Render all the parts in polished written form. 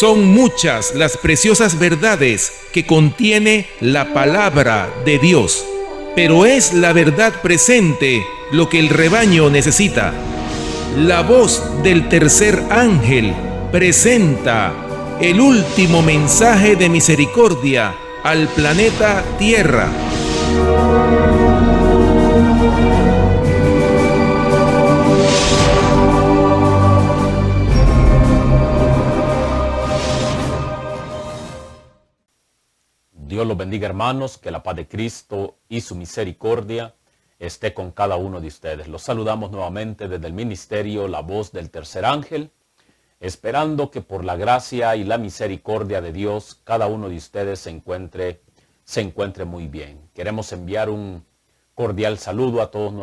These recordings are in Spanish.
Son muchas las preciosas verdades que contiene la palabra de Dios, pero es la verdad presente lo que el rebaño necesita. La voz del tercer ángel presenta el último mensaje de misericordia al planeta Tierra. Dios los bendiga, hermanos, que la paz de Cristo y su misericordia esté con cada uno de ustedes. Los saludamos nuevamente desde el ministerio La Voz del Tercer Ángel, esperando que por la gracia y la misericordia de Dios, cada uno de ustedes se encuentre muy bien. Queremos enviar un cordial saludo a todos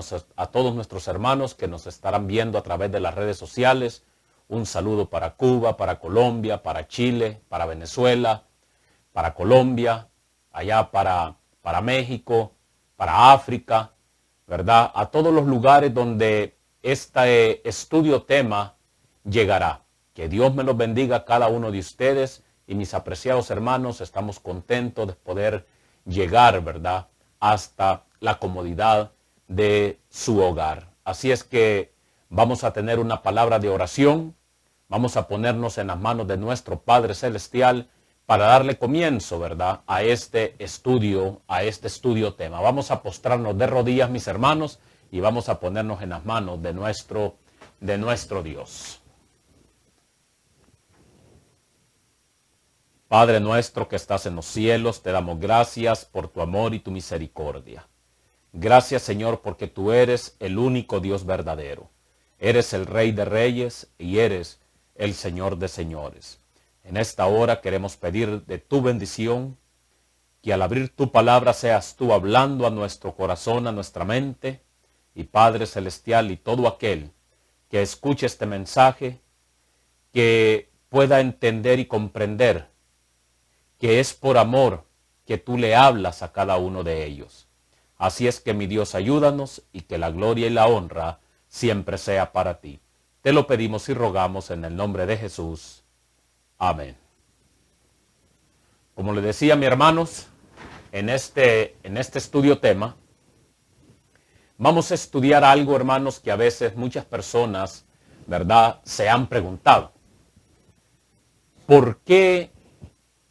nuestros hermanos que nos estarán viendo a través de las redes sociales. Un saludo para Cuba, para Colombia, para Chile, para Venezuela, para Colombia, allá para México, para África, ¿verdad? A todos los lugares donde este estudio tema llegará. Que Dios me los bendiga a cada uno de ustedes y mis apreciados hermanos, estamos contentos de poder llegar, ¿verdad?, hasta la comodidad de su hogar. Así es que vamos a tener una palabra de oración, vamos a ponernos en las manos de nuestro Padre Celestial para darle comienzo, ¿verdad?, a este estudio tema. Vamos a postrarnos de rodillas, mis hermanos, y vamos a ponernos en las manos de nuestro Dios. Padre nuestro que estás en los cielos, te damos gracias por tu amor y tu misericordia. Gracias, Señor, porque tú eres el único Dios verdadero. Eres el Rey de Reyes y eres el Señor de Señores. En esta hora queremos pedir de tu bendición, que al abrir tu palabra seas tú hablando a nuestro corazón, a nuestra mente, y Padre Celestial, y todo aquel que escuche este mensaje, que pueda entender y comprender que es por amor que tú le hablas a cada uno de ellos. Así es que, mi Dios, ayúdanos y que la gloria y la honra siempre sea para ti. Te lo pedimos y rogamos en el nombre de Jesús. Amén. Como le decía, mis hermanos, en este estudio tema, vamos a estudiar algo, hermanos, que a veces muchas personas, ¿verdad?, se han preguntado. ¿Por qué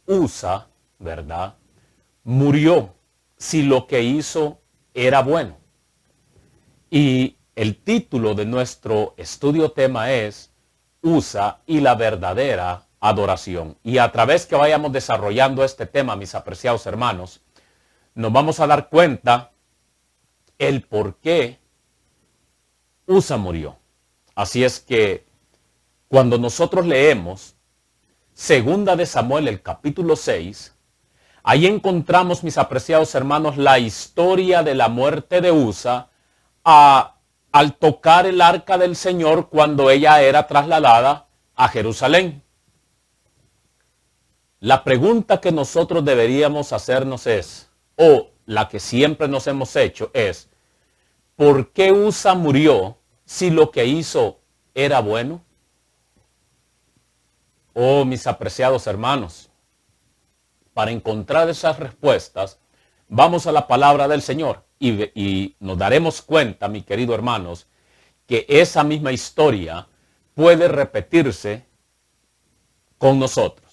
Usa, ¿verdad?, murió si lo que hizo era bueno? Y el título de nuestro estudio tema es Usa y la verdadera adoración. Y a través que vayamos desarrollando este tema, mis apreciados hermanos, nos vamos a dar cuenta el por qué Usa murió. Así es que cuando nosotros leemos Segunda de Samuel, el capítulo 6, ahí encontramos, mis apreciados hermanos, la historia de la muerte de Usa al tocar el arca del Señor cuando ella era trasladada a Jerusalén. La pregunta que nosotros deberíamos hacernos es, o la que siempre nos hemos hecho es, ¿por qué Usa murió si lo que hizo era bueno? Oh, mis apreciados hermanos, para encontrar esas respuestas, vamos a la palabra del Señor y nos daremos cuenta, mis queridos hermanos, que esa misma historia puede repetirse con nosotros.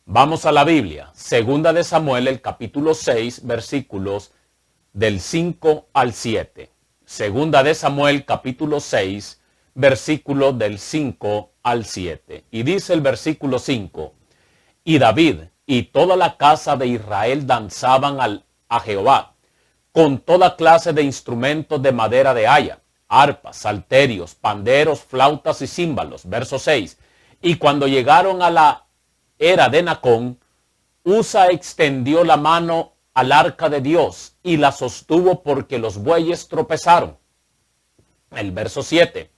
Vamos a la Biblia, Segunda de Samuel, el capítulo 6, versículos del 5 al 7. Segunda de Samuel, capítulo 6, versículos del 5 al 7. Y dice el versículo 5, y David y toda la casa de Israel danzaban a Jehová, con toda clase de instrumentos de madera de haya, arpas, salterios, panderos, flautas y címbalos. Verso 6, y cuando llegaron a la era de Nacón, Usa extendió la mano al arca de Dios y la sostuvo porque los bueyes tropezaron. El verso 7,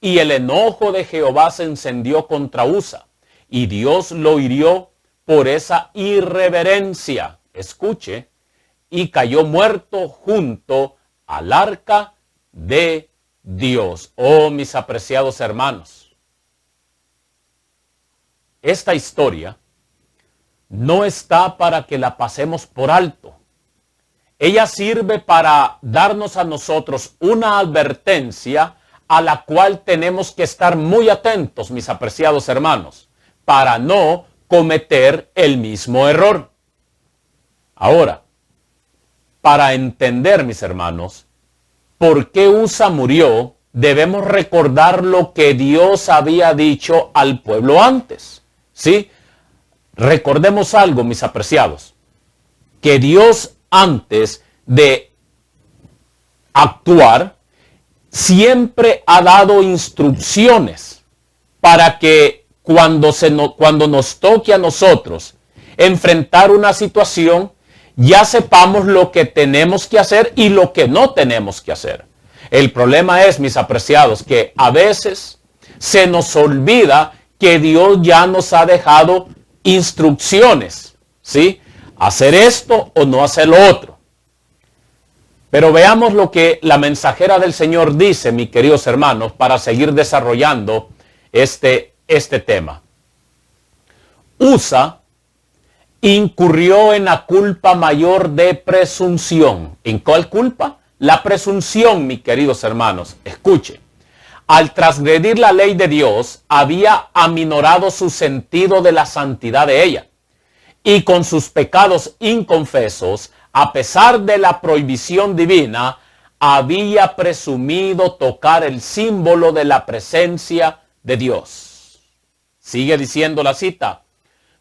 y el enojo de Jehová se encendió contra Usa, y Dios lo hirió por esa irreverencia. Escuche, y cayó muerto junto al arca de Dios. Oh, mis apreciados hermanos, esta historia no está para que la pasemos por alto. Ella sirve para darnos a nosotros una advertencia a la cual tenemos que estar muy atentos, mis apreciados hermanos, para no cometer el mismo error. Ahora, para entender, mis hermanos, por qué Usa murió, debemos recordar lo que Dios había dicho al pueblo antes. ¿Sí? Recordemos algo, mis apreciados, que Dios antes de actuar siempre ha dado instrucciones para que cuando nos toque a nosotros enfrentar una situación, ya sepamos lo que tenemos que hacer y lo que no tenemos que hacer. El problema es, mis apreciados, que a veces se nos olvida que Dios ya nos ha dejado instrucciones, ¿sí? Hacer esto o no hacer lo otro. Pero veamos lo que la mensajera del Señor dice, mis queridos hermanos, para seguir desarrollando este tema. Usa incurrió en la culpa mayor de presunción. ¿En cuál culpa? La presunción, mis queridos hermanos. Escuche. Al transgredir la ley de Dios, había aminorado su sentido de la santidad de ella. Y con sus pecados inconfesos, a pesar de la prohibición divina, había presumido tocar el símbolo de la presencia de Dios. Sigue diciendo la cita.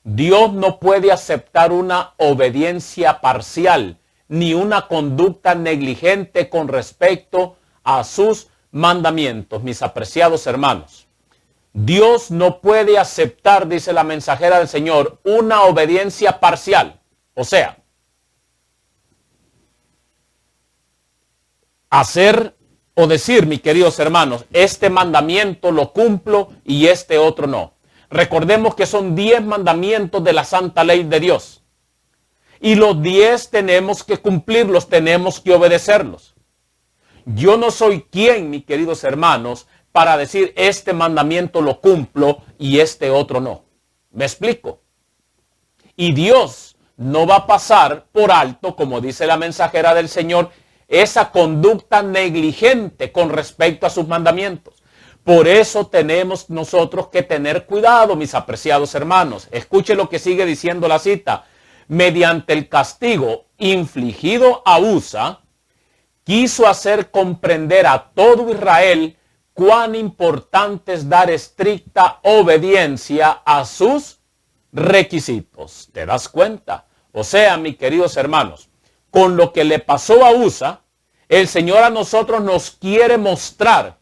Dios no puede aceptar una obediencia parcial ni una conducta negligente con respecto a sus mandamientos, mis apreciados hermanos. Dios no puede aceptar, dice la mensajera del Señor, una obediencia parcial. O sea, hacer o decir, mis queridos hermanos, este mandamiento lo cumplo y este otro no. Recordemos que son 10 mandamientos de la santa ley de Dios. Y los 10 tenemos que cumplirlos, tenemos que obedecerlos. Yo no soy quien, mis queridos hermanos, para decir este mandamiento lo cumplo y este otro no. ¿Me explico? Y Dios no va a pasar por alto, como dice la mensajera del Señor, esa conducta negligente con respecto a sus mandamientos. Por eso tenemos nosotros que tener cuidado, mis apreciados hermanos. Escuche lo que sigue diciendo la cita. Mediante el castigo infligido a Usa, quiso hacer comprender a todo Israel cuán importante es dar estricta obediencia a sus requisitos. ¿Te das cuenta? O sea, mis queridos hermanos, con lo que le pasó a Usa, el Señor a nosotros nos quiere mostrar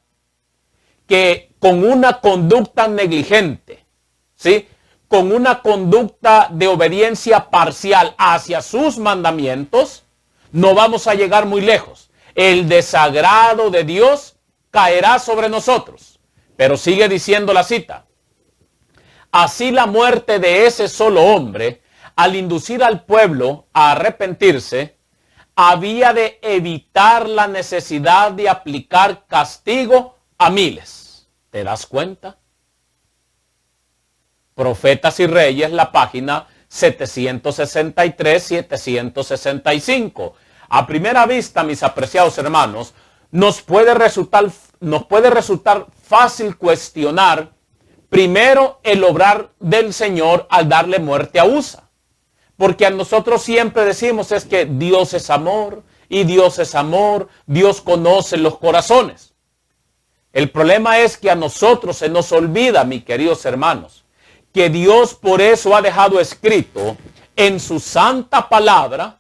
que con una conducta negligente, ¿sí?, con una conducta de obediencia parcial hacia sus mandamientos, no vamos a llegar muy lejos. El desagrado de Dios caerá sobre nosotros. Pero sigue diciendo la cita. Así la muerte de ese solo hombre, al inducir al pueblo a arrepentirse, había de evitar la necesidad de aplicar castigo a miles. ¿Te das cuenta? Profetas y Reyes, la página 763-765. A primera vista, mis apreciados hermanos, nos puede resultar fácil cuestionar primero el obrar del Señor al darle muerte a Usa. Porque a nosotros siempre decimos es que Dios es amor y Dios es amor, Dios conoce los corazones. El problema es que a nosotros se nos olvida, mis queridos hermanos, que Dios por eso ha dejado escrito en su santa palabra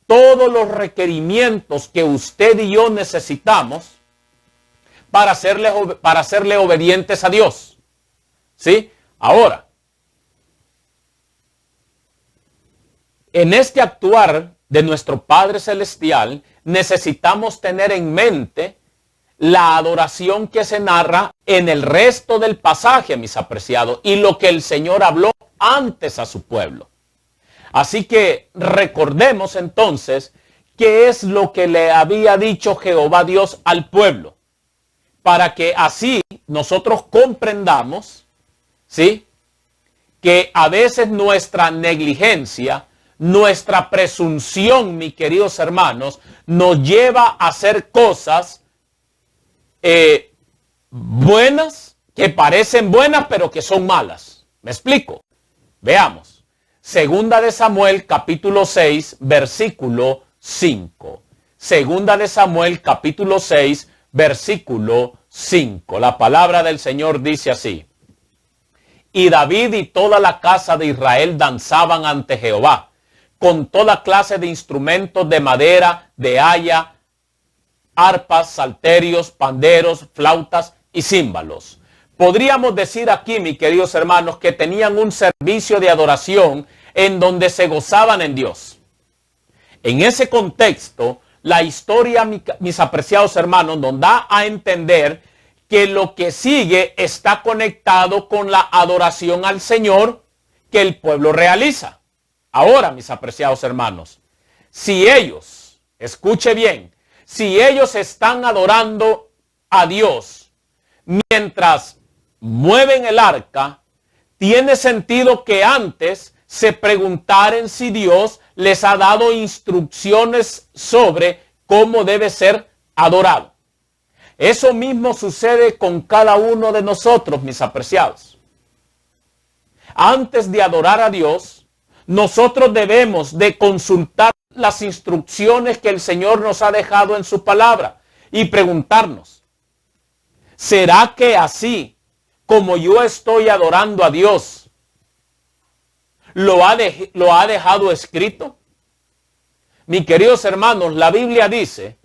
todos los requerimientos que usted y yo necesitamos para hacerle obedientes a Dios. ¿Sí? Ahora, en este actuar de nuestro Padre Celestial, necesitamos tener en mente la adoración que se narra en el resto del pasaje, mis apreciados, y lo que el Señor habló antes a su pueblo. Así que recordemos entonces qué es lo que le había dicho Jehová Dios al pueblo, para que así nosotros comprendamos, ¿sí?, que a veces nuestra negligencia, nuestra presunción, mis queridos hermanos, nos lleva a hacer cosas buenas, que parecen buenas, pero que son malas. ¿Me explico? Veamos. Segunda de Samuel, capítulo 6, versículo 5. Segunda de Samuel, capítulo 6, versículo 5. La palabra del Señor dice así: y David y toda la casa de Israel danzaban ante Jehová, con toda clase de instrumentos de madera, de haya, arpas, salterios, panderos, flautas y címbalos. Podríamos decir aquí, mis queridos hermanos, que tenían un servicio de adoración en donde se gozaban en Dios. En ese contexto, la historia, mis apreciados hermanos, nos da a entender que lo que sigue está conectado con la adoración al Señor que el pueblo realiza. Ahora, mis apreciados hermanos, si ellos, escuche bien, si ellos están adorando a Dios mientras mueven el arca, tiene sentido que antes se preguntaran si Dios les ha dado instrucciones sobre cómo debe ser adorado. Eso mismo sucede con cada uno de nosotros, mis apreciados. Antes de adorar a Dios, nosotros debemos de consultar las instrucciones que el Señor nos ha dejado en su palabra y preguntarnos, ¿será que así como yo estoy adorando a Dios, lo ha dejado escrito? Mis queridos hermanos, la Biblia dice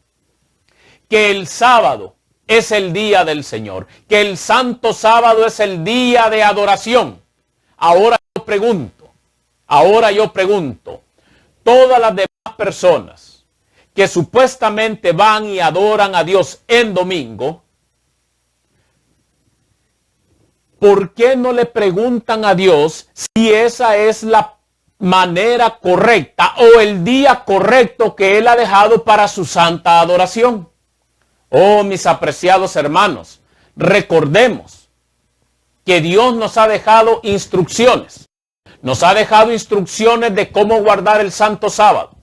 que el sábado es el día del Señor, que el santo sábado es el día de adoración. Ahora yo pregunto, todas las demás personas que supuestamente van y adoran a Dios en domingo, ¿por qué no le preguntan a Dios si esa es la manera correcta o el día correcto que Él ha dejado para su santa adoración? Oh, mis apreciados hermanos, recordemos que Dios nos ha dejado instrucciones. Nos ha dejado instrucciones de cómo guardar el santo sábado.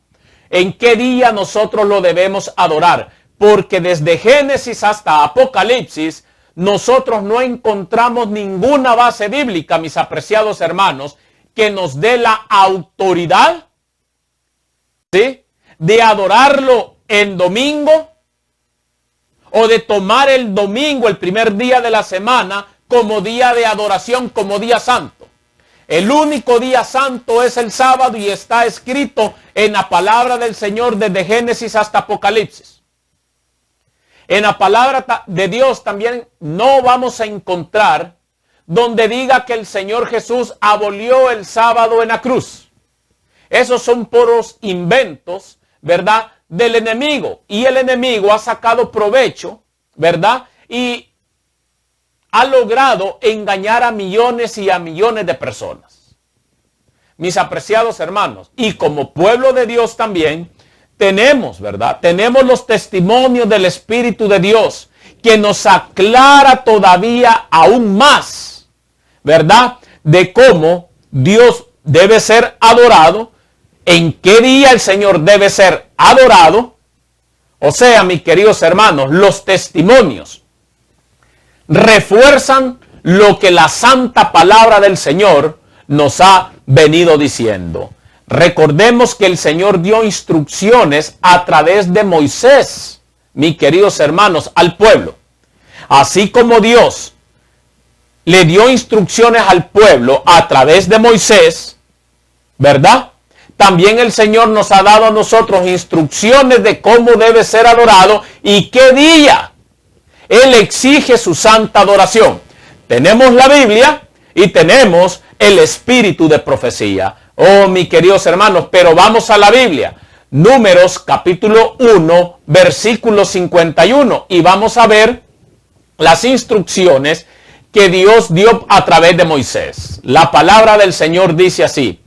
En qué día nosotros lo debemos adorar. Porque desde Génesis hasta Apocalipsis, nosotros no encontramos ninguna base bíblica, mis apreciados hermanos, que nos dé la autoridad, ¿sí?, de adorarlo en domingo o de tomar el domingo, el primer día de la semana, como día de adoración, como día santo. El único día santo es el sábado y está escrito en la palabra del Señor desde Génesis hasta Apocalipsis. En la palabra de Dios también no vamos a encontrar donde diga que el Señor Jesús abolió el sábado en la cruz. Esos son puros inventos, ¿verdad?, del enemigo. Y el enemigo ha sacado provecho, ¿verdad?, y ha logrado engañar a millones y a millones de personas. Mis apreciados hermanos, y como pueblo de Dios también, tenemos, ¿verdad?, tenemos los testimonios del Espíritu de Dios que nos aclara todavía aún más, ¿verdad?, de cómo Dios debe ser adorado, en qué día el Señor debe ser adorado. O sea, mis queridos hermanos, los testimonios refuerzan lo que la santa palabra del Señor nos ha venido diciendo. Recordemos que el Señor dio instrucciones a través de Moisés, mis queridos hermanos, al pueblo. Así como Dios le dio instrucciones al pueblo a través de Moisés, ¿verdad?, también el Señor nos ha dado a nosotros instrucciones de cómo debe ser adorado y qué día Él exige su santa adoración. Tenemos la Biblia y tenemos el espíritu de profecía. Oh, mis queridos hermanos, pero vamos a la Biblia. Números capítulo 1, versículo 51. Y vamos a ver las instrucciones que Dios dio a través de Moisés. La palabra del Señor dice así: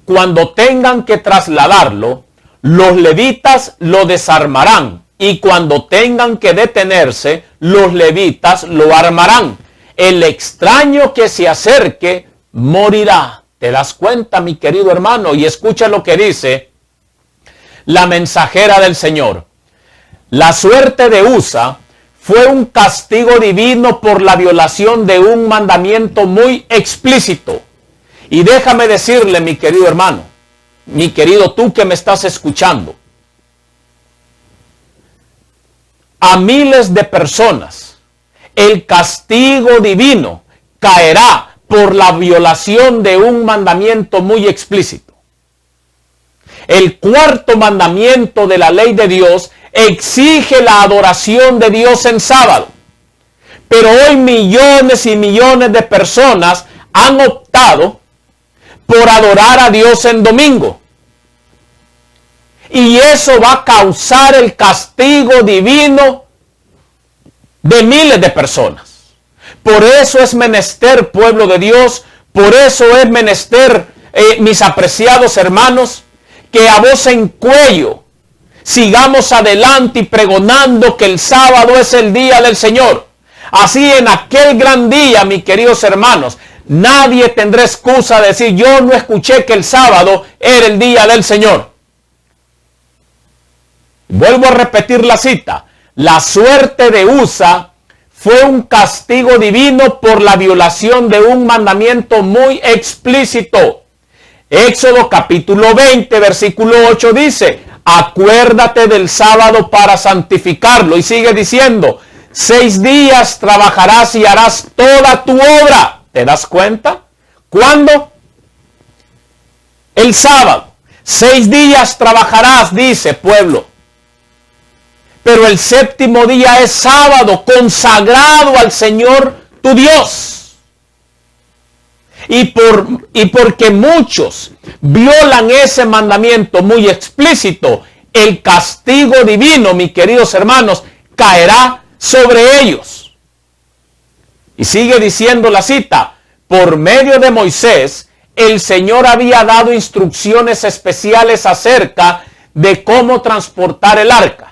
cuando tengan que trasladarlo, los levitas lo desarmarán, y cuando tengan que detenerse, los levitas lo armarán. El extraño que se acerque morirá. ¿Te das cuenta, mi querido hermano? Y escucha lo que dice la mensajera del Señor. La suerte de Usa fue un castigo divino por la violación de un mandamiento muy explícito. Y déjame decirle, mi querido hermano, mi querido tú que me estás escuchando, a miles de personas el castigo divino caerá por la violación de un mandamiento muy explícito. El cuarto mandamiento de la ley de Dios exige la adoración de Dios en sábado. Pero hoy millones y millones de personas han optado por adorar a Dios en domingo. Y eso va a causar el castigo divino de miles de personas. Por eso es menester, pueblo de Dios, por eso es menester, mis apreciados hermanos, que a voz en cuello sigamos adelante y pregonando que el sábado es el día del Señor. Así en aquel gran día, mis queridos hermanos, nadie tendrá excusa de decir: yo no escuché que el sábado era el día del Señor. Vuelvo a repetir la cita. La suerte de Usa fue un castigo divino por la violación de un mandamiento muy explícito. Éxodo capítulo 20, versículo 8 dice: acuérdate del sábado para santificarlo. Y sigue diciendo: 6 días trabajarás y harás toda tu obra. ¿Te das cuenta? ¿Cuándo? El sábado. 6 días trabajarás, dice pueblo. Pero el séptimo día es sábado, consagrado al Señor tu Dios. Y porque muchos violan ese mandamiento muy explícito, el castigo divino, mis queridos hermanos, caerá sobre ellos. Y sigue diciendo la cita: por medio de Moisés, el Señor había dado instrucciones especiales acerca de cómo transportar el arca.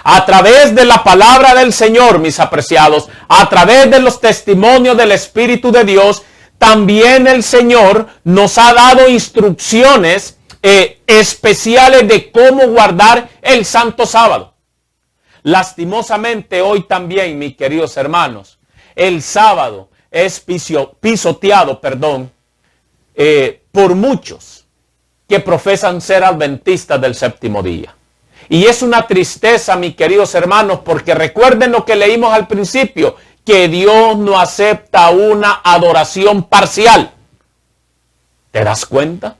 A través de la palabra del Señor, mis apreciados, a través de los testimonios del Espíritu de Dios, también el Señor nos ha dado instrucciones especiales de cómo guardar el santo sábado. Lastimosamente hoy también, mis queridos hermanos, el sábado es pisoteado por muchos que profesan ser adventistas del séptimo día. Y es una tristeza, mis queridos hermanos, porque recuerden lo que leímos al principio, que Dios no acepta una adoración parcial. ¿Te das cuenta?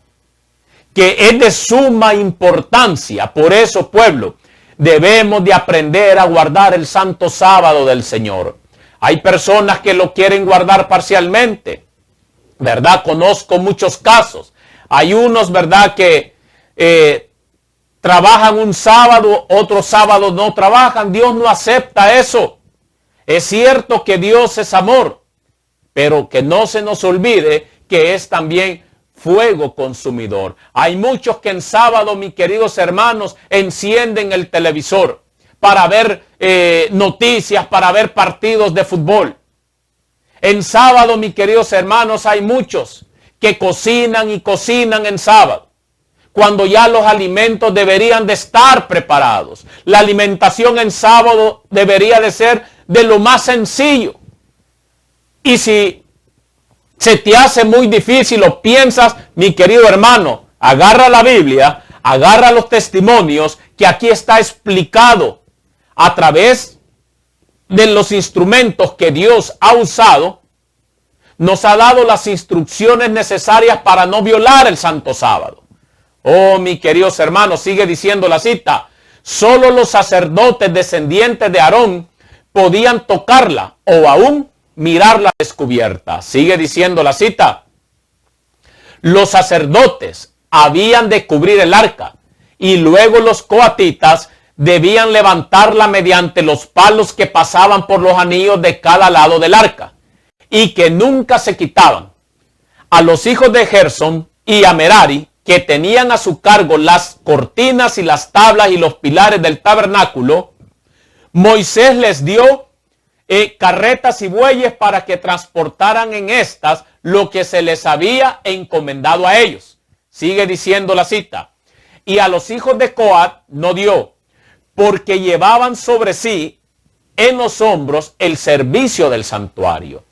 Que es de suma importancia. Por eso, pueblo, debemos de aprender a guardar el santo sábado del Señor. Hay personas que lo quieren guardar parcialmente, ¿verdad? Conozco muchos casos. Hay unos, ¿verdad?, que trabajan un sábado, otros sábados no trabajan. Dios no acepta eso. Es cierto que Dios es amor, pero que no se nos olvide que es también fuego consumidor. Hay muchos que en sábado, mis queridos hermanos, encienden el televisor para ver noticias, para ver partidos de fútbol. En sábado, mis queridos hermanos, hay muchos que cocinan y cocinan en sábado, cuando ya los alimentos deberían de estar preparados. La alimentación en sábado debería de ser de lo más sencillo. Y si se te hace muy difícil o piensas, mi querido hermano, agarra la Biblia, agarra los testimonios que aquí está explicado a través de los instrumentos que Dios ha usado. Nos ha dado las instrucciones necesarias para no violar el santo sábado. Oh, mis queridos hermanos, sigue diciendo la cita: solo los sacerdotes descendientes de Aarón podían tocarla o aún mirarla descubierta. Sigue diciendo la cita: los sacerdotes habían de cubrir el arca y luego los coatitas debían levantarla mediante los palos que pasaban por los anillos de cada lado del arca y que nunca se quitaban. A los hijos de Gersón y a Merari, que tenían a su cargo las cortinas y las tablas y los pilares del tabernáculo, Moisés les dio carretas y bueyes para que transportaran en estas lo que se les había encomendado a ellos. Sigue diciendo la cita. Y a los hijos de Coat no dio, porque llevaban sobre sí en los hombros el servicio del santuario.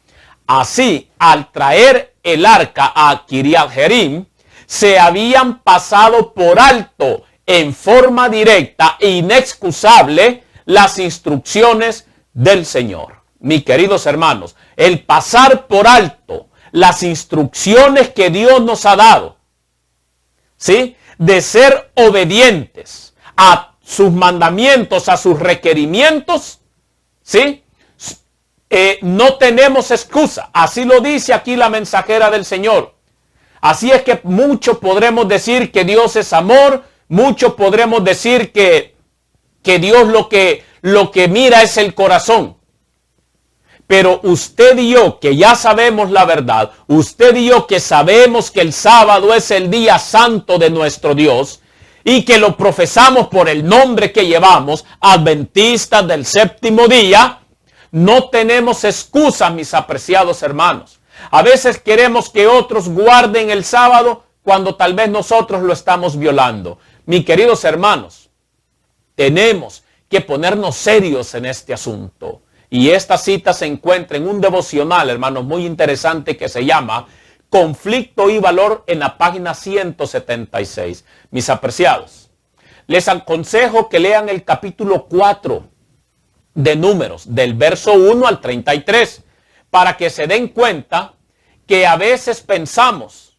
Así, al traer el arca a Kiriat Jearim, se habían pasado por alto en forma directa e inexcusable las instrucciones del Señor. Mis queridos hermanos, el pasar por alto las instrucciones que Dios nos ha dado, ¿sí?, de ser obedientes a sus mandamientos, a sus requerimientos, ¿sí?, no tenemos excusa. Así lo dice aquí la mensajera del Señor. Así es que mucho podremos decir que Dios es amor, mucho podremos decir que Dios lo que mira es el corazón. Pero usted y yo, que ya sabemos la verdad, usted y yo que sabemos que el sábado es el día santo de nuestro Dios y que lo profesamos por el nombre que llevamos, adventistas del séptimo día, no tenemos excusas, mis apreciados hermanos. A veces queremos que otros guarden el sábado cuando tal vez nosotros lo estamos violando. Mis queridos hermanos, tenemos que ponernos serios en este asunto. Y esta cita se encuentra en un devocional, hermanos, muy interesante que se llama Conflicto y Valor en la página 176. Mis apreciados, les aconsejo que lean el capítulo 4 de Números, del verso 1 al 33, para que se den cuenta que a veces pensamos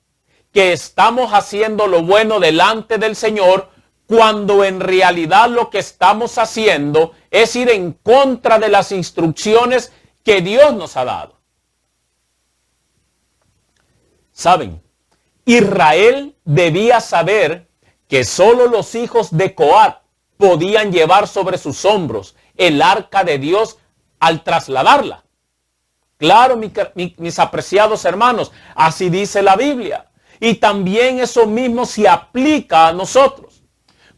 que estamos haciendo lo bueno delante del Señor, cuando en realidad lo que estamos haciendo es ir en contra de las instrucciones que Dios nos ha dado. ¿Saben? Israel debía saber que solo los hijos de Coat podían llevar sobre sus hombros el arca de Dios al trasladarla. Claro, mis apreciados hermanos, así dice la Biblia. Y también eso mismo se aplica a nosotros.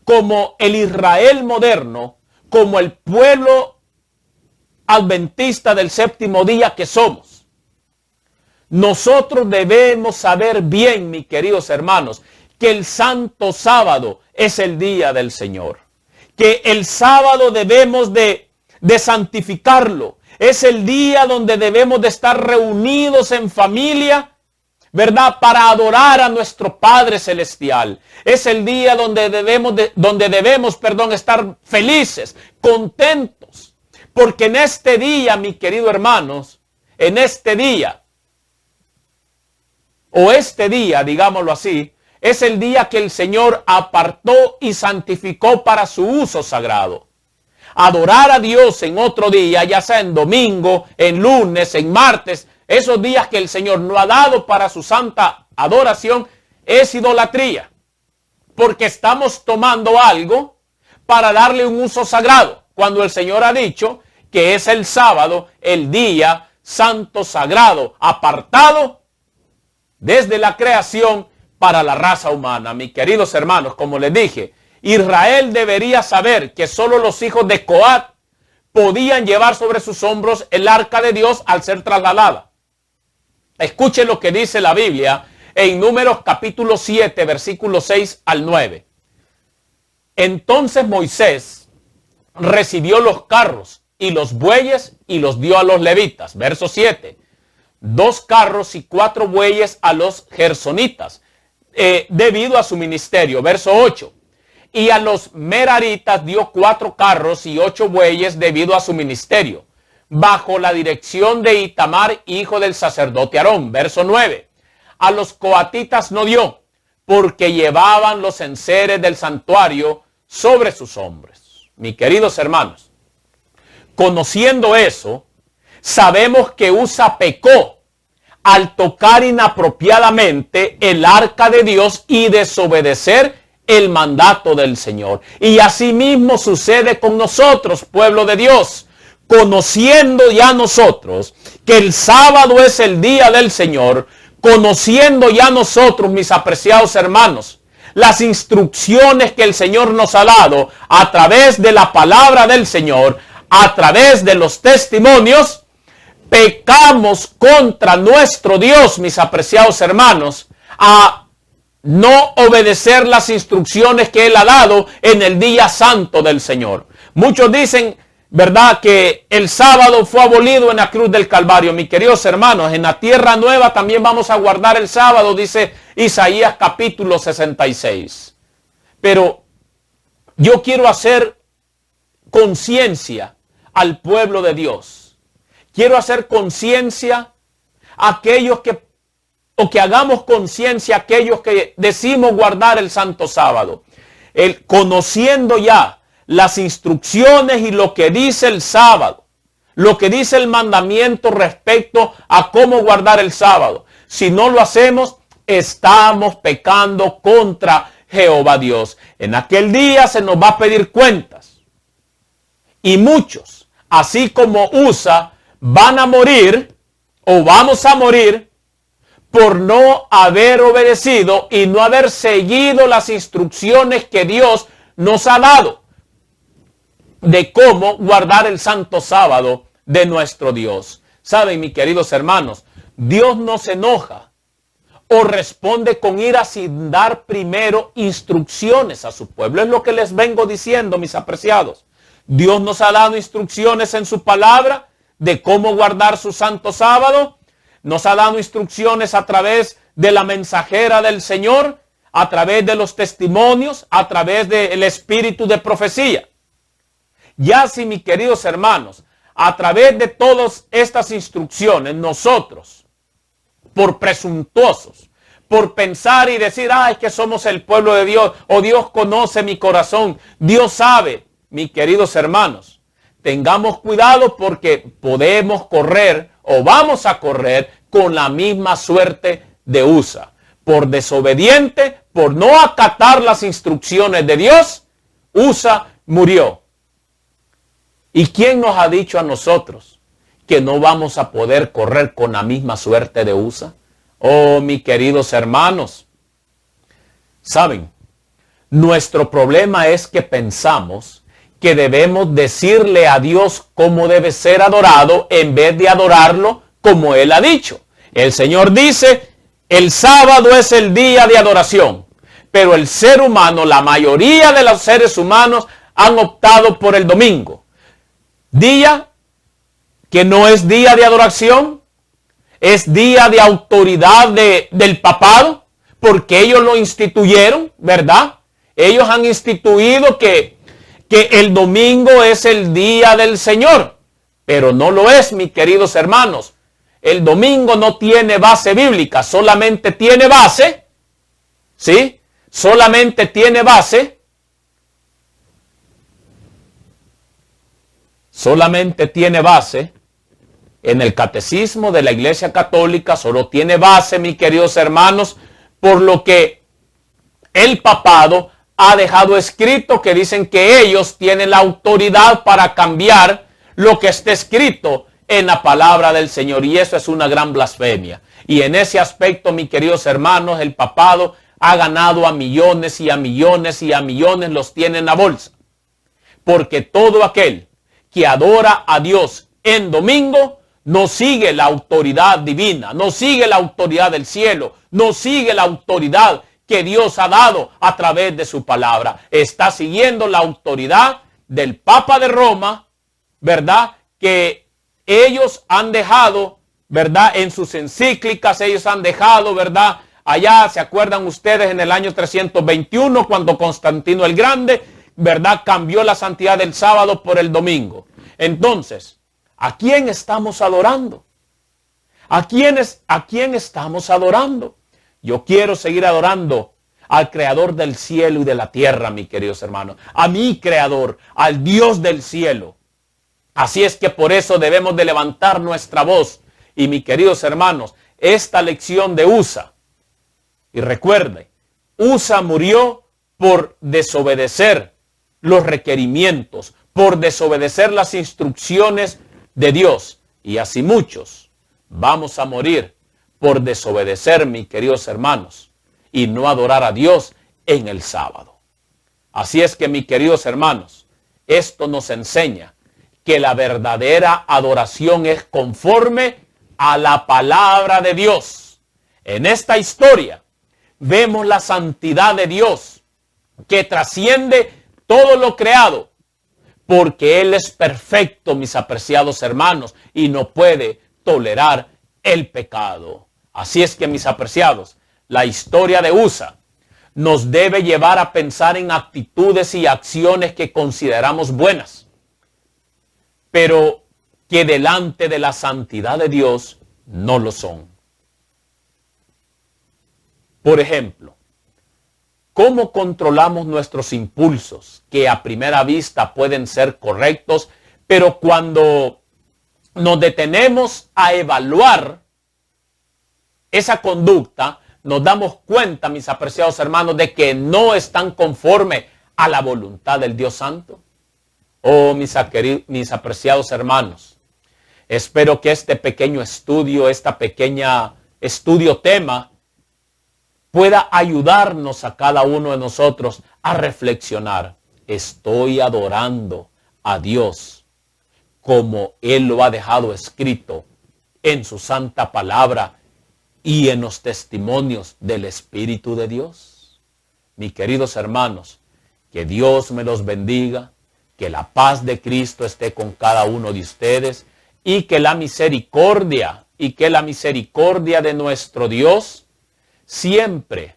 Como el Israel moderno, como el pueblo adventista del séptimo día que somos, nosotros debemos saber bien, mis queridos hermanos, que el santo sábado es el día del Señor. Que el sábado debemos de santificarlo. Es el día donde debemos de estar reunidos en familia, ¿verdad?, para adorar a nuestro Padre Celestial. Es el día donde debemos estar felices, contentos. Porque en este día, mis queridos hermanos, en este día, digámoslo así, es el día que el Señor apartó y santificó para su uso sagrado. Adorar a Dios en otro día, ya sea en domingo, en lunes, en martes, esos días que el Señor no ha dado para su santa adoración, es idolatría. Porque estamos tomando algo para darle un uso sagrado, cuando el Señor ha dicho que es el sábado, el día santo sagrado, apartado desde la creación para la raza humana. Mis queridos hermanos, como les dije, Israel debería saber que solo los hijos de Coat podían llevar sobre sus hombros el arca de Dios al ser trasladada. Escuchen lo que dice la Biblia en Números capítulo 7, versículos 6 al 9. Entonces Moisés recibió los carros y los bueyes y los dio a los levitas. Verso 7. 2 carros y 4 bueyes a los gersonitas, debido a su ministerio. Verso 8. Y a los meraritas dio 4 carros y 8 bueyes debido a su ministerio, bajo la dirección de Itamar, hijo del sacerdote Aarón. Verso 9. A los coatitas no dio, porque llevaban los enseres del santuario sobre sus hombros. Mis queridos hermanos, conociendo eso, sabemos que Usa pecó al tocar inapropiadamente el arca de Dios y desobedecer el mandato del Señor. Y asimismo sucede con nosotros, pueblo de Dios, conociendo ya nosotros que el sábado es el día del Señor, conociendo ya nosotros, mis apreciados hermanos, las instrucciones que el Señor nos ha dado a través de la palabra del Señor, a través de los testimonios, pecamos contra nuestro Dios, mis apreciados hermanos, a no obedecer las instrucciones que Él ha dado en el día santo del Señor. Muchos dicen, ¿verdad?, que el sábado fue abolido en la cruz del Calvario. Mis queridos hermanos, en la tierra nueva también vamos a guardar el sábado, dice Isaías capítulo 66. Pero yo quiero hacer conciencia al pueblo de Dios. Quiero hacer conciencia a aquellos que hagamos conciencia a aquellos que decimos guardar el santo sábado. Conociendo ya las instrucciones y lo que dice el sábado, lo que dice el mandamiento respecto a cómo guardar el sábado. Si no lo hacemos, estamos pecando contra Jehová Dios. En aquel día se nos va a pedir cuentas. Y muchos, así como Usa, van a morir o vamos a morir por no haber obedecido y no haber seguido las instrucciones que Dios nos ha dado de cómo guardar el santo sábado de nuestro Dios. Saben, mis queridos hermanos, Dios no se enoja o responde con ira sin dar primero instrucciones a su pueblo. Es lo que les vengo diciendo, mis apreciados. Dios nos ha dado instrucciones en su palabra de cómo guardar su santo sábado. Nos ha dado instrucciones a través de la mensajera del Señor, a través de los testimonios, a través del espíritu de profecía. Ya si, mis queridos hermanos, a través de todas estas instrucciones, nosotros, por presuntuosos, por pensar y decir, es que somos el pueblo de Dios, o Dios conoce mi corazón, Dios sabe, mis queridos hermanos, tengamos cuidado porque podemos correr o vamos a correr con la misma suerte de Usa. Por desobediente, por no acatar las instrucciones de Dios, Usa murió. ¿Y quién nos ha dicho a nosotros que no vamos a poder correr con la misma suerte de Usa? Oh, mis queridos hermanos, ¿saben? Nuestro problema es que pensamos que debemos decirle a Dios cómo debe ser adorado en vez de adorarlo como Él ha dicho. El Señor dice, el sábado es el día de adoración, pero el ser humano, la mayoría de los seres humanos han optado por el domingo. Día que no es día de adoración, es día de autoridad del papado, porque ellos lo instituyeron, ¿verdad? Ellos han instituido que el domingo es el día del Señor, pero no lo es, mis queridos hermanos. El domingo no tiene base bíblica, solamente tiene base, ¿sí? Solamente tiene base. Solamente tiene base en el catecismo de la Iglesia Católica, solo tiene base, mis queridos hermanos, por lo que el papado ha dejado escrito que dicen que ellos tienen la autoridad para cambiar lo que está escrito en la palabra del Señor, y eso es una gran blasfemia. Y en ese aspecto, mis queridos hermanos, el papado ha ganado a millones y a millones y a millones, los tiene en la bolsa, porque todo aquel que adora a Dios en domingo no sigue la autoridad divina, no sigue la autoridad del cielo, no sigue la autoridad que Dios ha dado a través de su palabra. Está siguiendo la autoridad del Papa de Roma, ¿verdad? Que ellos han dejado, ¿verdad? En sus encíclicas, ellos han dejado, ¿verdad? Allá, ¿se acuerdan ustedes en el año 321 cuando Constantino el Grande, ¿verdad?, cambió la santidad del sábado por el domingo? Entonces, ¿a quién estamos adorando? ¿A quién estamos adorando? Yo quiero seguir adorando al Creador del cielo y de la tierra, mis queridos hermanos. A mi Creador, al Dios del cielo. Así es que por eso debemos de levantar nuestra voz. Y mis queridos hermanos, esta lección de Usa, y recuerde, Usa murió por desobedecer los requerimientos, por desobedecer las instrucciones de Dios. Y así muchos vamos a morir por desobedecer, mis queridos hermanos, y no adorar a Dios en el sábado. Así es que, mis queridos hermanos, esto nos enseña que la verdadera adoración es conforme a la palabra de Dios. En esta historia vemos la santidad de Dios que trasciende todo lo creado, porque Él es perfecto, mis apreciados hermanos, y no puede tolerar el pecado. Así es que, mis apreciados, la historia de Usa nos debe llevar a pensar en actitudes y acciones que consideramos buenas, pero que delante de la santidad de Dios no lo son. Por ejemplo, ¿cómo controlamos nuestros impulsos que a primera vista pueden ser correctos, pero cuando nos detenemos a evaluar esa conducta, nos damos cuenta, mis apreciados hermanos, de que no están conforme a la voluntad del Dios Santo? Oh, mis apreciados hermanos, espero que este pequeño estudio, esta pequeña estudio tema, pueda ayudarnos a cada uno de nosotros a reflexionar. ¿Estoy adorando a Dios como Él lo ha dejado escrito en su santa palabra y en los testimonios del Espíritu de Dios? Mis queridos hermanos, que Dios me los bendiga, que la paz de Cristo esté con cada uno de ustedes y que la misericordia de nuestro Dios siempre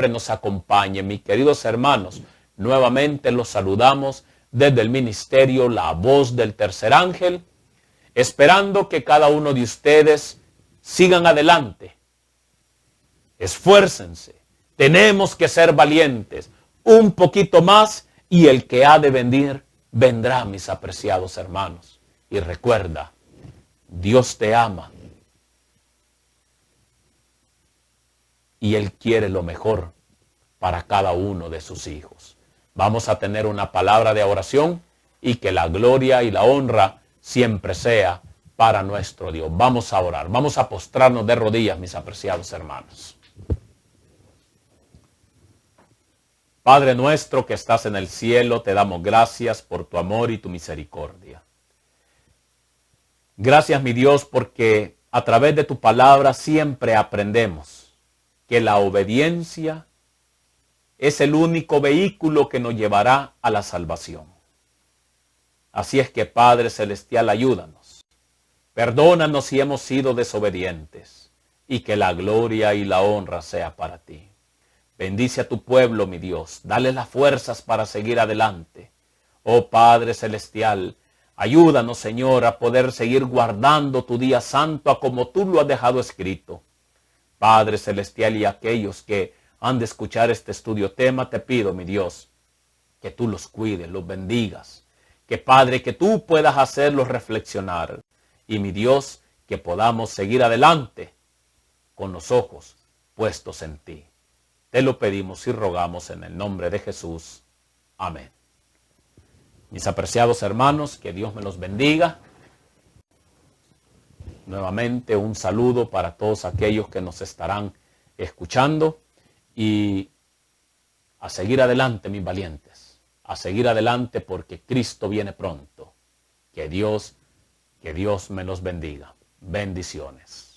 nos acompañe. Mis queridos hermanos, nuevamente los saludamos desde el ministerio La Voz del Tercer Ángel, esperando que cada uno de ustedes sigan adelante. Esfuércense. Tenemos que ser valientes. Un poquito más y el que ha de venir vendrá, mis apreciados hermanos. Y recuerda, Dios te ama y Él quiere lo mejor para cada uno de sus hijos. Vamos a tener una palabra de oración y que la gloria y la honra siempre sea para nuestro Dios. Vamos a orar, vamos a postrarnos de rodillas, mis apreciados hermanos. Padre nuestro que estás en el cielo, te damos gracias por tu amor y tu misericordia. Gracias, mi Dios, porque a través de tu palabra siempre aprendemos que la obediencia es el único vehículo que nos llevará a la salvación. Así es que, Padre Celestial, ayúdanos. Perdónanos si hemos sido desobedientes y que la gloria y la honra sea para ti. Bendice a tu pueblo, mi Dios. Dale las fuerzas para seguir adelante. Oh Padre Celestial, ayúdanos, Señor, a poder seguir guardando tu día santo a como tú lo has dejado escrito. Padre Celestial, y aquellos que han de escuchar este estudio tema, te pido, mi Dios, que tú los cuides, los bendigas. Que, Padre, que tú puedas hacerlos reflexionar. Y, mi Dios, que podamos seguir adelante con los ojos puestos en ti. Te lo pedimos y rogamos en el nombre de Jesús. Amén. Mis apreciados hermanos, que Dios me los bendiga. Nuevamente un saludo para todos aquellos que nos estarán escuchando. Y a seguir adelante, mis valientes. A seguir adelante porque Cristo viene pronto. Que Dios me los bendiga. Bendiciones.